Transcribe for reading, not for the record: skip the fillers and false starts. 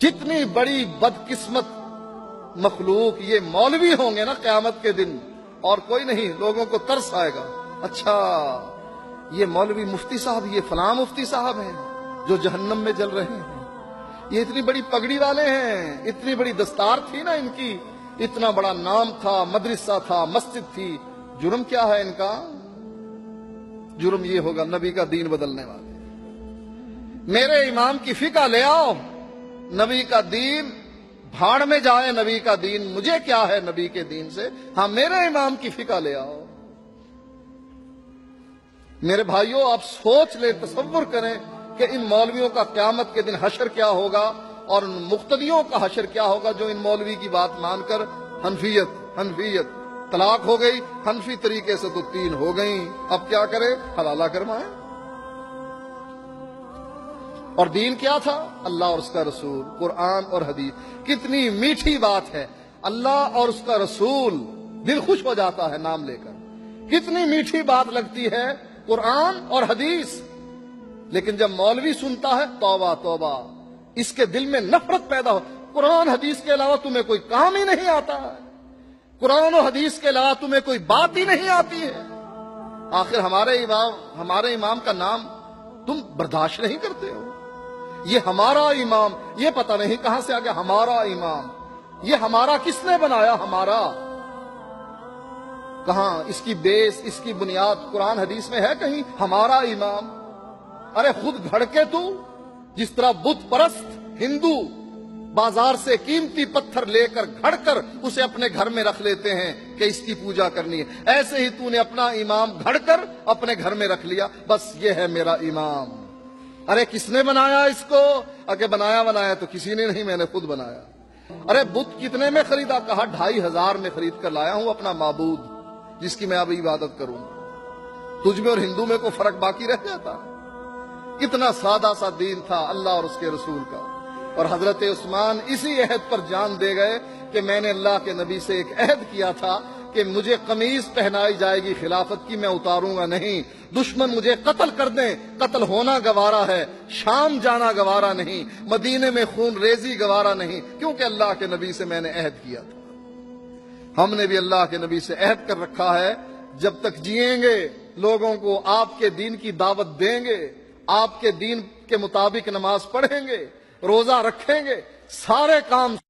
कितनी बड़ी बदकिस्मत मखलूक ये मौलवी होंगे ना क़यामत के दिन, और कोई नहीं, लोगों को तरस आएगा। अच्छा, ये मौलवी मुफ्ती साहब, ये फलां मुफ्ती साहब हैं जो जहन्नम में जल रहे हैं, ये इतनी बड़ी पगड़ी वाले हैं, इतनी बड़ी दस्तार थी ना इनकी, इतना बड़ा नाम था, मदरसा था, मस्जिद थी। जुर्म क्या है इनका? जुर्म ये होगा नबी का दीन बदलने वाले। मेरे इमाम की फिका ले आओ, नबी का दीन भाड़ में जाए, नबी का दीन, मुझे क्या है नबी के दीन से। हाँ, मेरे इमाम की फिका ले आओ। मेरे भाइयों, आप सोच ले, तसव्वुर करें कि इन मौलवियों का क़यामत के दिन हशर क्या होगा और उन मुख्तदियों का हशर क्या होगा जो इन मौलवी की बात मानकर हनफियत तलाक हो गई, हनफी तरीके से तो 3 हो गई, अब क्या करे? हलाला करवाएं। और दीन क्या था? अल्लाह और उसका रसूल, कुरान और हदीस। कितनी मीठी बात है, अल्लाह और उसका रसूल, दिल खुश हो जाता है नाम लेकर। कितनी मीठी बात लगती है कुरान और हदीस। लेकिन जब मौलवी सुनता है, तौबा तौबा, इसके दिल में नफरत पैदा हो। कुरान हदीस के अलावा तुम्हें कोई काम ही नहीं आता है, कुरान और हदीस के अलावा तुम्हें कोई बात ही नहीं आती है। आखिर हमारे इमाम का नाम तुम बर्दाश्त नहीं करते हो। ये हमारा इमाम, ये पता नहीं कहां से आ गया हमारा इमाम। ये हमारा किसने बनाया? हमारा कहां? इसकी बेस, इसकी बुनियाद कुरान हदीस में है कहीं? हमारा इमाम। अरे खुद घड़ के तू, जिस तरह बुत परस्त हिंदू बाजार से कीमती पत्थर लेकर घड़कर उसे अपने घर में रख लेते हैं कि इसकी पूजा करनी है, ऐसे ही तूने अपना इमाम घड़कर अपने घर में रख लिया। बस ये है मेरा इमाम। अरे किसने बनाया इसको? अगर बनाया तो किसी ने नहीं, मैंने खुद बनाया। अरे बुत कितने में खरीदा? कहा 2500 में खरीद कर लाया हूं अपना माबूद, जिसकी मैं अब इबादत करूंगा। तुझ में और हिंदू में को फर्क बाकी रह जाता? इतना सादा सा दीन था अल्लाह और उसके रसूल का। और हजरत उस्मान इसी अहद पर जान दे गए कि मैंने अल्लाह के नबी से एक अहद किया था कि मुझे कमीज पहनाई जाएगी खिलाफत की, मैं उतारूंगा नहीं। दुश्मन मुझे कत्ल कर दें, कत्ल होना गवारा है, शाम जाना गवारा नहीं, मदीने में खून रेजी गवारा नहीं, क्योंकि अल्लाह के नबी से मैंने अहद किया था। हमने भी अल्लाह के नबी से अहद कर रखा है, जब तक जिएंगे लोगों को आपके दीन की दावत देंगे, आपके दीन के मुताबिक नमाज पढ़ेंगे, रोजा रखेंगे, सारे काम